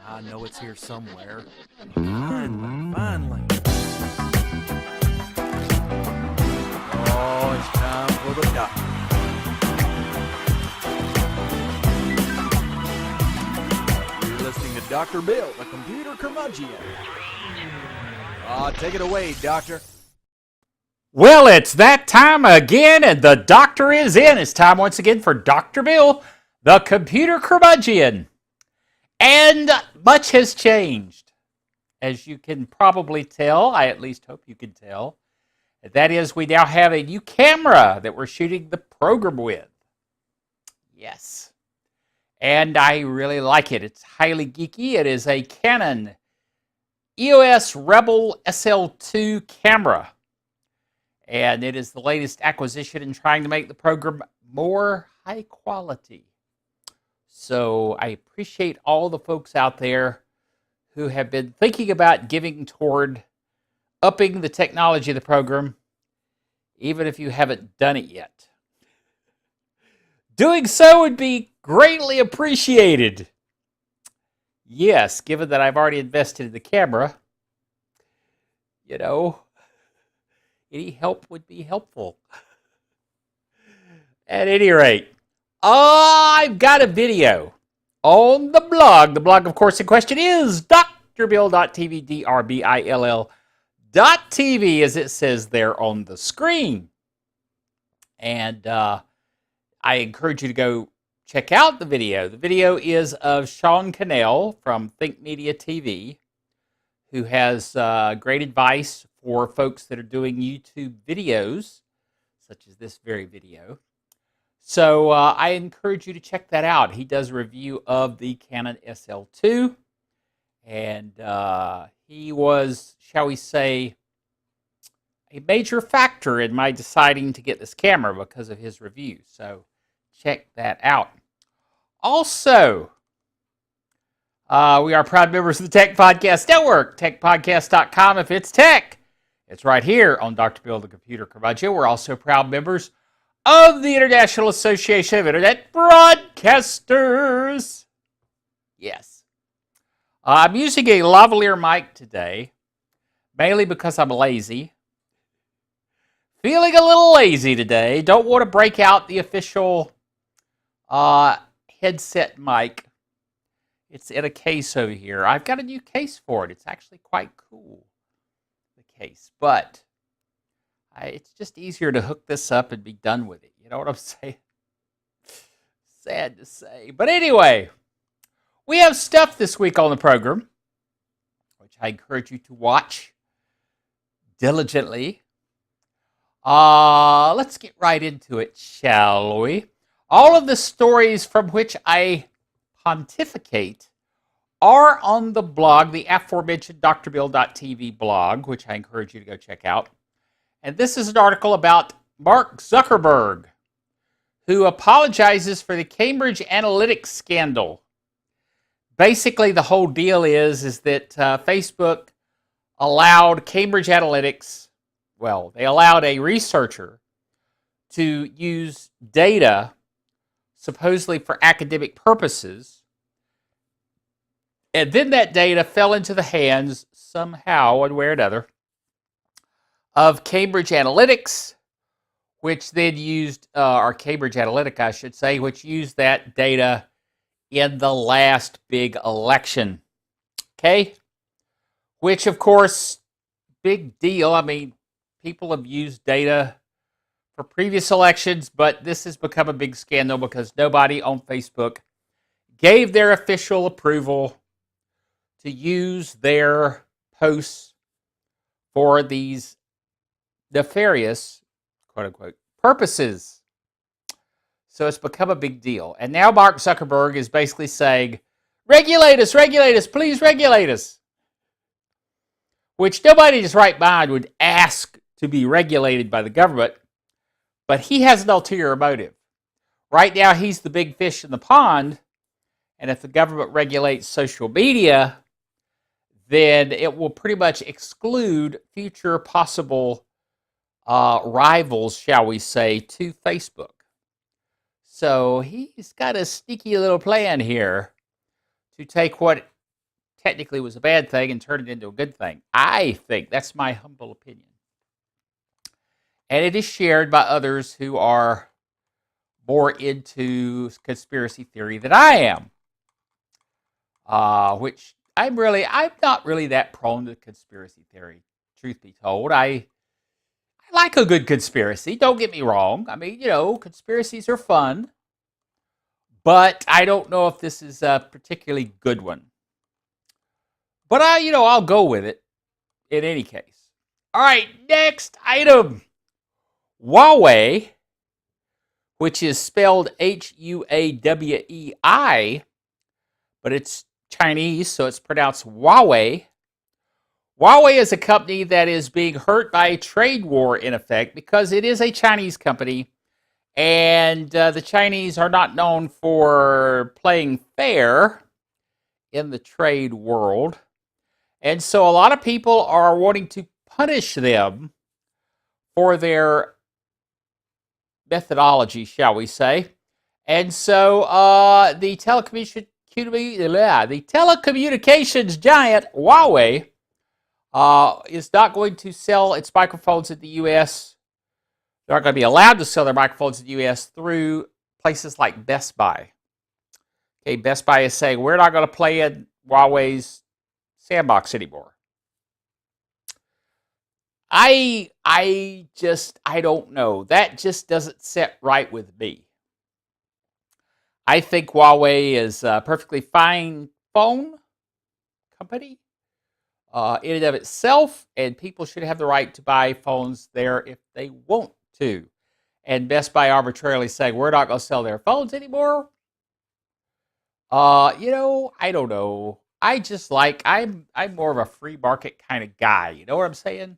I know it's here somewhere. Finally. Oh, it's time for the doctor. You're listening to Dr. Bill, the computer curmudgeon. Take it away, Doctor. Well, it's that time again, and the doctor is in. It's time once again for Dr. Bill, the computer curmudgeon. And much has changed, as you can probably tell. I at least hope you can tell. That is, we now have a new camera that we're shooting the program with. Yes. And I really like it. It's highly geeky. It is a Canon EOS Rebel SL2 camera. And it is the latest acquisition in trying to make the program more high quality. So I appreciate all the folks out there who have been thinking about giving toward upping the technology of the program, even if you haven't done it yet. Doing so would be greatly appreciated. Yes, given that I've already invested in the camera, any help would be helpful. At any rate, I've got a video on the blog. The blog, of course, in question is drbill.tv, drbill.tv, as it says there on the screen. And I encourage you to go check out the video. The video is of Sean Cannell from Think Media TV, who has great advice for folks that are doing YouTube videos, such as this very video. So I encourage you to check that out. He does a review of the Canon SL2, and he was, shall we say, a major factor in my deciding to get this camera because of his review. So check that out. Also, we are proud members of the Tech Podcast Network, techpodcast.com. If it's tech, it's right here on Dr. Bill, the Computer Curmudgeon. We're also proud members of the International Association of Internet Broadcasters. Yes. I'm using a lavalier mic today, mainly because I'm lazy. Feeling a little lazy today. Don't want to break out the official headset mic. It's in a case over here. I've got a new case for it. It's actually quite cool, the case. But it's just easier to hook this up and be done with it. You know what I'm saying? Sad to say. But anyway, we have stuff this week on the program, which I encourage you to watch diligently. Let's get right into it, shall we? All of the stories from which I pontificate are on the blog, the aforementioned drbill.tv blog, which I encourage you to go check out. And this is an article about Mark Zuckerberg, who apologizes for the Cambridge Analytica scandal. Basically, the whole deal is that Facebook allowed Cambridge Analytica, they allowed a researcher to use data supposedly for academic purposes, and then that data fell into the hands somehow, one way or another, of Cambridge Analytica, which then used, or Cambridge Analytica, I should say, which used that data in the last big election. Okay? Which, of course, big deal. I mean, people have used data for previous elections, but this has become a big scandal because nobody on Facebook gave their official approval to use their posts for these nefarious, quote-unquote, purposes. So it's become a big deal. And now Mark Zuckerberg is basically saying, regulate us, please regulate us. Which nobody in his right mind would ask to be regulated by the government, but he has an ulterior motive. Right now, he's the big fish in the pond, and if the government regulates social media, then it will pretty much exclude future possible rivals, shall we say, to Facebook. So he's got a sneaky little plan here to take what technically was a bad thing and turn it into a good thing. I think that's my humble opinion. And it is shared by others who are more into conspiracy theory than I am. Which I'm not really that prone to conspiracy theory, truth be told. I like a good conspiracy, don't get me wrong. I mean, conspiracies are fun. But I don't know if this is a particularly good one. But I'll go with it in any case. All right, next item. Huawei, which is spelled Huawei, but it's Chinese, so it's pronounced Huawei. Huawei is a company that is being hurt by a trade war, in effect, because it is a Chinese company, and the Chinese are not known for playing fair in the trade world. And so a lot of people are wanting to punish them for their methodology, shall we say. And so the telecommunications giant Huawei is not going to sell its microphones in the U.S. They're not going to be allowed to sell their microphones in the U.S. through places like Best Buy. Okay, Best Buy is saying, we're not going to play in Huawei's sandbox anymore. I don't know. That just doesn't sit right with me. I think Huawei is a perfectly fine phone company in and of itself, and people should have the right to buy phones there if they want to. And Best Buy arbitrarily saying, we're not going to sell their phones anymore. I don't know. I'm more of a free market kind of guy. You know what I'm saying?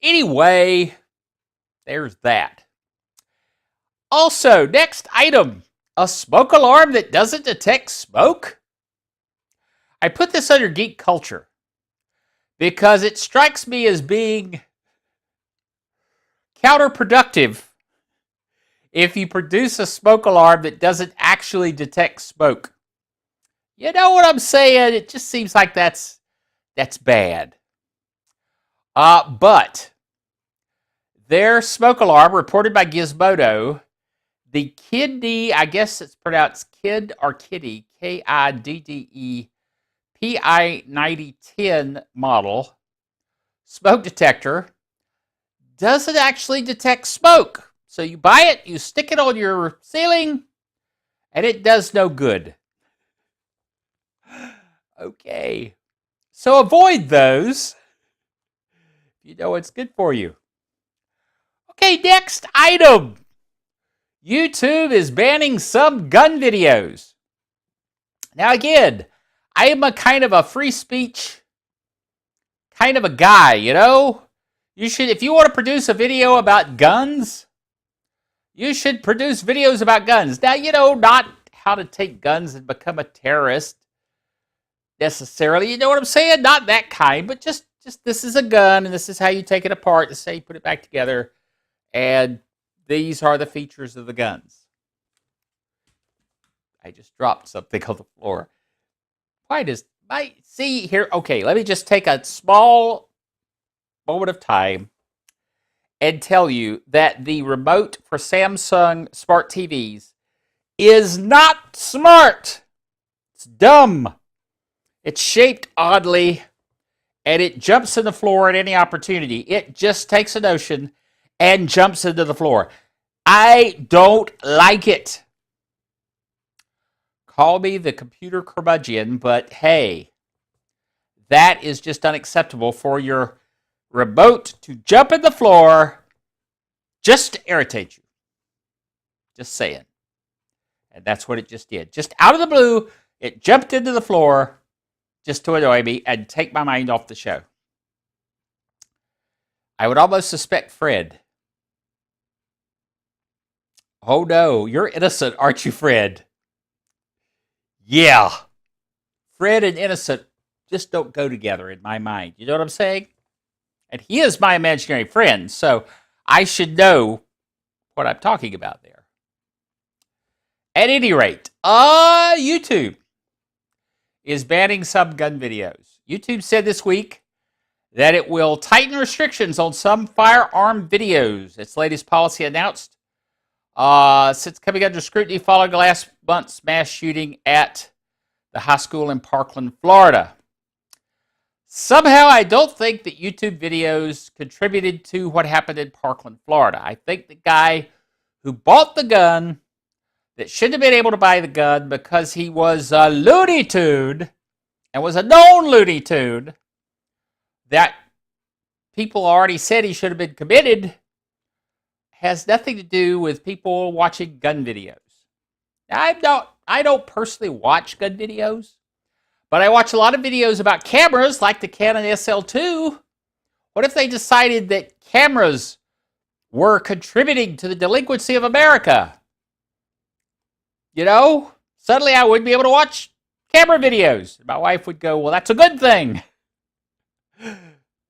Anyway, there's that. Also, next item, a smoke alarm that doesn't detect smoke. I put this under geek culture because it strikes me as being counterproductive if you produce a smoke alarm that doesn't actually detect smoke. You know what I'm saying? It just seems like that's bad. But their smoke alarm, reported by GSotW, the Kidney, I guess it's pronounced Kid or Kitty, KIDDE, PI9010 model smoke detector doesn't actually detect smoke. So you buy it, you stick it on your ceiling, and it does no good. Okay. So avoid those. You know it's good for you. Okay, next item. YouTube is banning some gun videos. Now again, I am a kind of a free speech kind of a guy, You should, if you want to produce a video about guns, you should produce videos about guns. Now, not how to take guns and become a terrorist necessarily. You know what I'm saying? Not that kind, but just this is a gun, and this is how you take it apart. This is how you put it back together, and these are the features of the guns. I just dropped something on the floor. See here? Okay, let me just take a small moment of time and tell you that the remote for Samsung smart TVs is not smart. It's dumb. It's shaped oddly, and it jumps in the floor at any opportunity. It just takes a notion and jumps into the floor. I don't like it. Call me the computer curmudgeon, but hey, that is just unacceptable for your remote to jump in the floor just to irritate you. Just saying. And that's what it just did. Just out of the blue, it jumped into the floor just to annoy me and take my mind off the show. I would almost suspect Fred. Oh no, you're innocent, aren't you, Fred? Yeah. Fred and innocent just don't go together in my mind. You know what I'm saying? And he is my imaginary friend, so I should know what I'm talking about there. At any rate, YouTube is banning some gun videos. YouTube said this week that it will tighten restrictions on some firearm videos. Its latest policy announced since coming under scrutiny following last month's mass shooting at the high school in Parkland, Florida. Somehow, I don't think that YouTube videos contributed to what happened in Parkland, Florida. I think the guy who bought the gun that shouldn't have been able to buy the gun because he was a Looney Tune and was a known Looney Tune that people already said he should have been committed has nothing to do with people watching gun videos. Now, I don't personally watch gun videos, but I watch a lot of videos about cameras like the Canon SL2. What if they decided that cameras were contributing to the delinquency of America? You know, suddenly I wouldn't be able to watch camera videos. My wife would go, well, that's a good thing.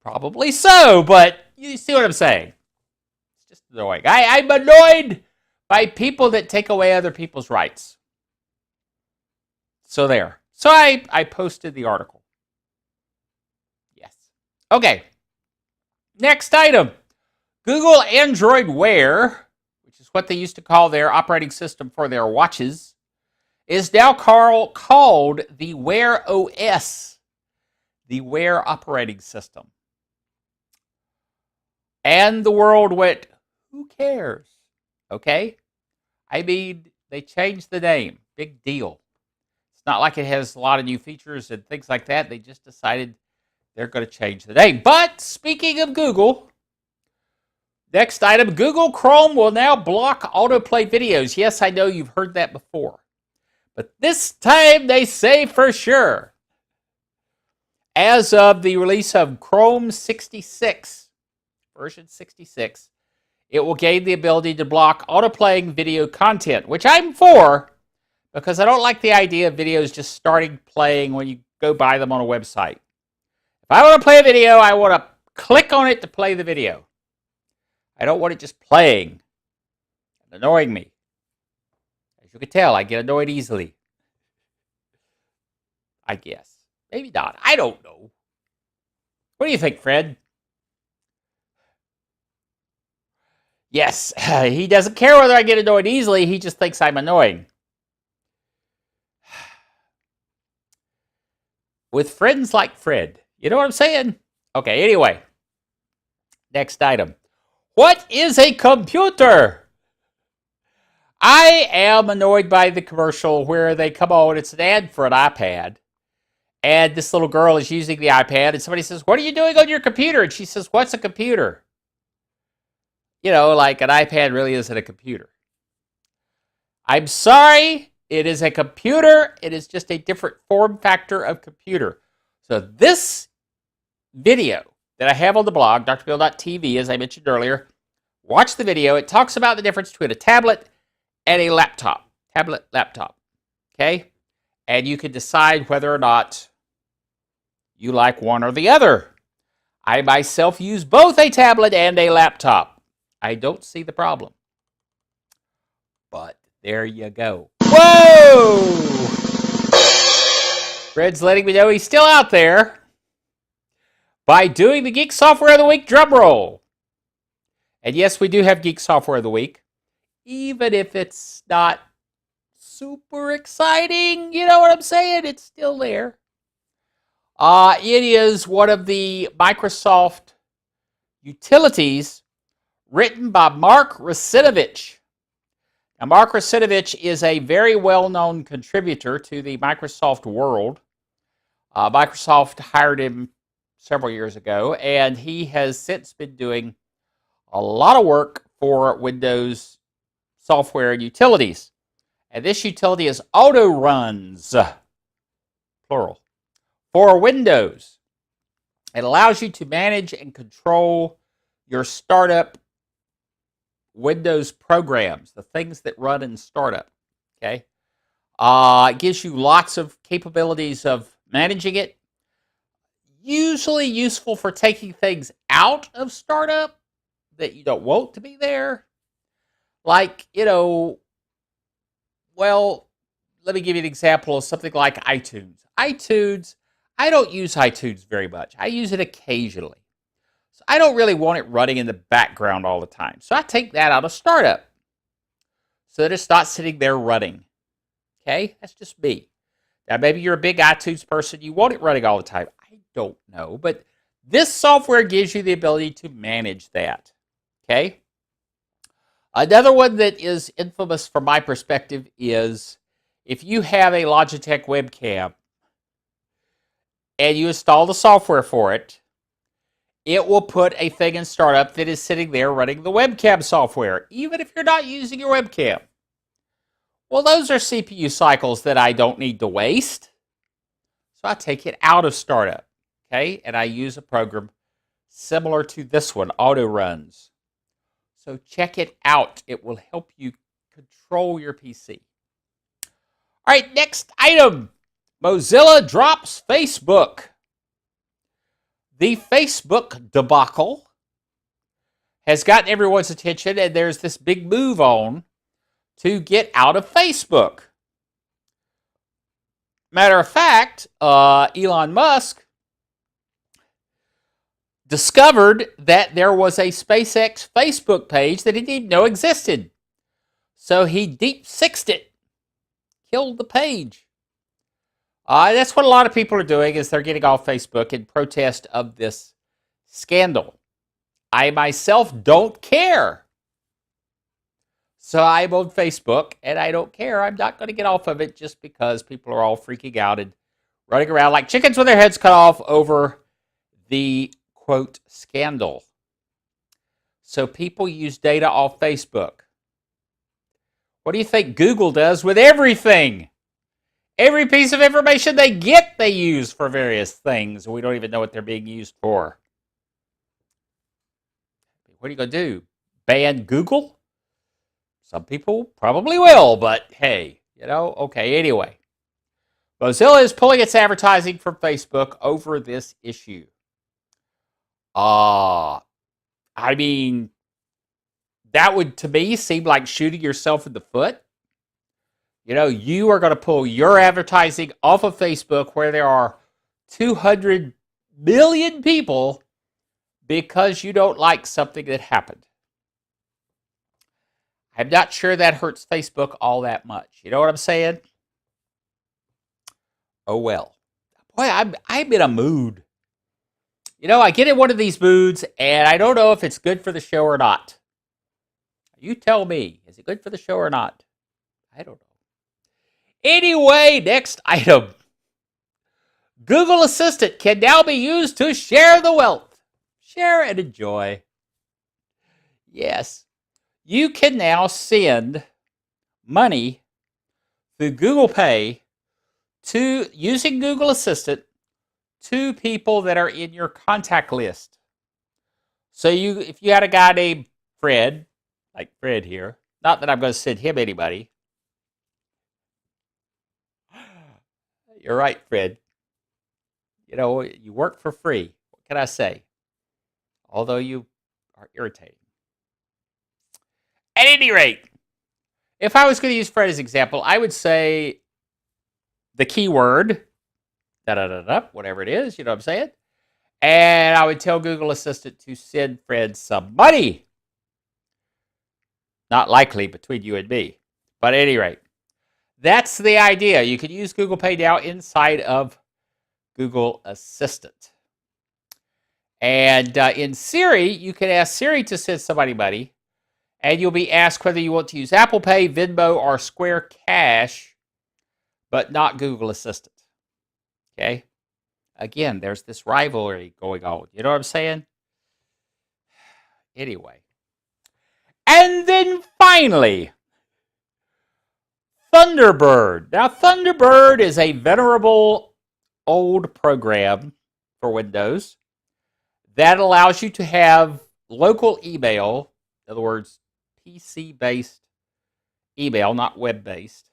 Probably so, but you see what I'm saying. It's just annoying. I'm annoyed by people that take away other people's rights. So there. So I posted the article. Yes. Okay. Next item. Google Android Wear, which is what they used to call their operating system for their watches, is now called the Wear OS, the Wear operating system. And the world went, who cares? Okay? I mean, they changed the name. Big deal. It's not like it has a lot of new features and things like that. They just decided they're going to change the name. But speaking of Google, next item, Google Chrome will now block autoplay videos. Yes, I know you've heard that before. But this time they say for sure. As of the release of Chrome 66, version 66, it will gain the ability to block autoplaying video content, which I'm for, because I don't like the idea of videos just starting playing when you go buy them on a website. If I want to play a video, I want to click on it to play the video. I don't want it just playing and annoying me. As you can tell, I get annoyed easily. I guess. Maybe not. I don't know. What do you think, Fred? Yes, he doesn't care whether I get annoyed easily. He just thinks I'm annoying. With friends like Fred. You know what I'm saying? Okay, anyway. Next item. What is a computer? I am annoyed by the commercial where they come on. It's an ad for an iPad. And this little girl is using the iPad. And somebody says, what are you doing on your computer? And she says, what's a computer? You know, like an iPad really isn't a computer. I'm sorry. It is a computer. It is just a different form factor of computer. So this video that I have on the blog, drbill.tv, as I mentioned earlier, watch the video. It talks about the difference between a tablet and a laptop. Tablet, laptop. Okay? And you can decide whether or not you like one or the other. I myself use both a tablet and a laptop. I don't see the problem. But there you go. Whoa! Fred's letting me know he's still out there by doing the Geek Software of the Week drum roll. And yes, we do have Geek Software of the Week, even if it's not super exciting. You know what I'm saying? It's still there. It is one of the Microsoft utilities written by Mark Russinovich. Now, Mark Russinovich is a very well-known contributor to the Microsoft world. Microsoft hired him several years ago, and he has since been doing a lot of work for Windows software and utilities. And this utility is Autoruns, plural, for Windows. It allows you to manage and control your startup Windows programs, the things that run in startup. Okay, it gives you lots of capabilities of managing it. Usually useful for taking things out of startup that you don't want to be there. Like, you know, Well, let me give you an example of something like iTunes. iTunes, I don't use iTunes very much. I use it occasionally. So I don't really want it running in the background all the time. So I take that out of startup so that it's not sitting there running. Okay? That's just me. Now, maybe you're a big iTunes person. You want it running all the time. I don't know. But this software gives you the ability to manage that. Okay? Another one that is infamous from my perspective is if you have a Logitech webcam and you install the software for it, it will put a thing in startup that is sitting there running the webcam software, even if you're not using your webcam. Well, those are CPU cycles that I don't need to waste. So I take it out of startup, okay? And I use a program similar to this one, Autoruns. So check it out. It will help you control your PC. All right, next item. Mozilla drops Facebook. The Facebook debacle has gotten everyone's attention, and there's this big move on to get out of Facebook. Matter of fact, Elon Musk discovered that there was a SpaceX Facebook page that he didn't know existed. So he deep-sixed it, killed the page. That's what a lot of people are doing, is they're getting off Facebook in protest of this scandal. I myself don't care. So I'm on Facebook, and I don't care. I'm not going to get off of it just because people are all freaking out and running around like chickens with their heads cut off over the, quote, scandal. So people use data off Facebook. What do you think Google does with everything? Every piece of information they get, they use for various things. We don't even know what they're being used for. What are you going to do? Ban Google? Some people probably will, but hey, okay, anyway. Mozilla is pulling its advertising from Facebook over this issue. I mean, that would, to me, seem like shooting yourself in the foot. You are going to pull your advertising off of Facebook where there are 200 million people because you don't like something that happened. I'm not sure that hurts Facebook all that much. You know what I'm saying? Oh, well. Boy, I'm in a mood. I get in one of these moods, and I don't know if it's good for the show or not. You tell me. Is it good for the show or not? I don't know. Anyway, next item. Google Assistant can now be used to share the wealth. Share and enjoy. Yes. You can now send money through Google Pay using Google Assistant to people that are in your contact list. So if you had a guy named Fred, like Fred here, not that I'm going to send him anybody. You're right, Fred. You work for free. What can I say? Although you are irritating. At any rate, if I was going to use Fred as an example, I would say the keyword, whatever it is, you know what I'm saying? And I would tell Google Assistant to send Fred some money. Not likely between you and me. But at any rate, that's the idea. You can use Google Pay now inside of Google Assistant. And in Siri, you can ask Siri to send somebody money. And you'll be asked whether you want to use Apple Pay, Venmo, or Square Cash, but not Google Assistant. Okay? Again, there's this rivalry going on. You know what I'm saying? Anyway. And then finally, Thunderbird. Now, Thunderbird is a venerable old program for Windows that allows you to have local email, in other words, PC-based email, not web-based,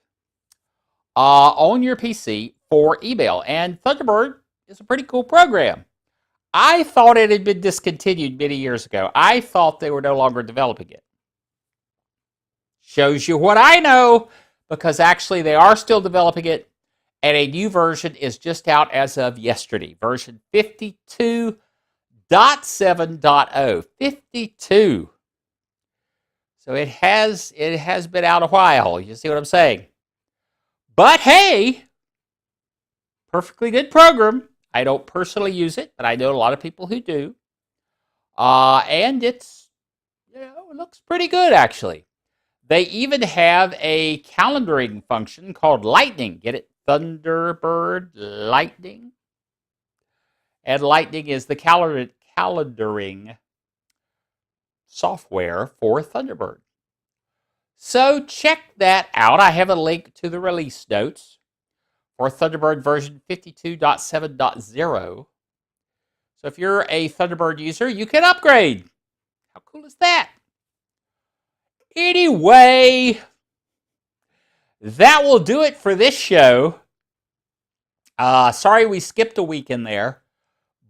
on your PC for email. And Thunderbird is a pretty cool program. I thought it had been discontinued many years ago. I thought they were no longer developing it. Shows you what I know. because actually they are still developing it, and a new version is just out as of yesterday, version 52.7.0. 52. So it has been out a while. You see what I'm saying? But hey, perfectly good program. I don't personally use it, but I know a lot of people who do. And it's, it looks pretty good, actually. They even have a calendaring function called Lightning. Get it? Thunderbird Lightning. And Lightning is the calendaring software for Thunderbird. So check that out. I have a link to the release notes for Thunderbird version 52.7.0. So if you're a Thunderbird user, you can upgrade. How cool is that? Anyway, that will do it for this show. Sorry we skipped a week in there,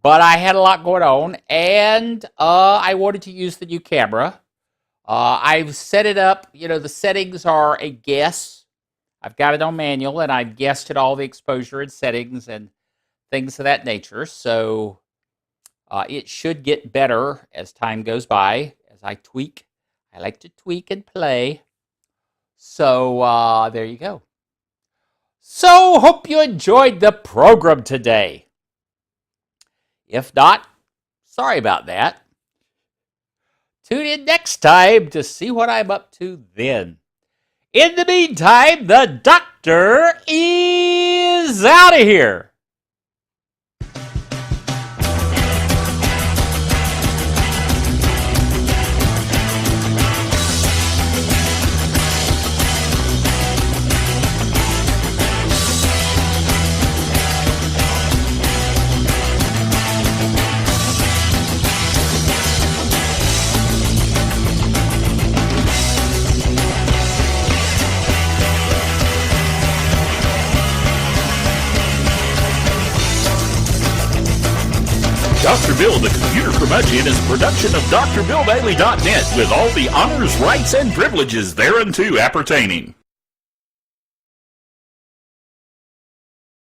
but I had a lot going on, and I wanted to use the new camera. I've set it up. The settings are a guess. I've got it on manual, and I've guessed at all the exposure and settings and things of that nature. So it should get better as time goes by, as I tweak. I like to tweak and play. So there you go. So hope you enjoyed the program today. If not, sorry about that. Tune in next time to see what I'm up to then. In the meantime, the doctor is out of here. Dr. Bill, the Computer Curmudgeon, is a production of DrBillDaily.net with all the honors, rights, and privileges thereunto appertaining.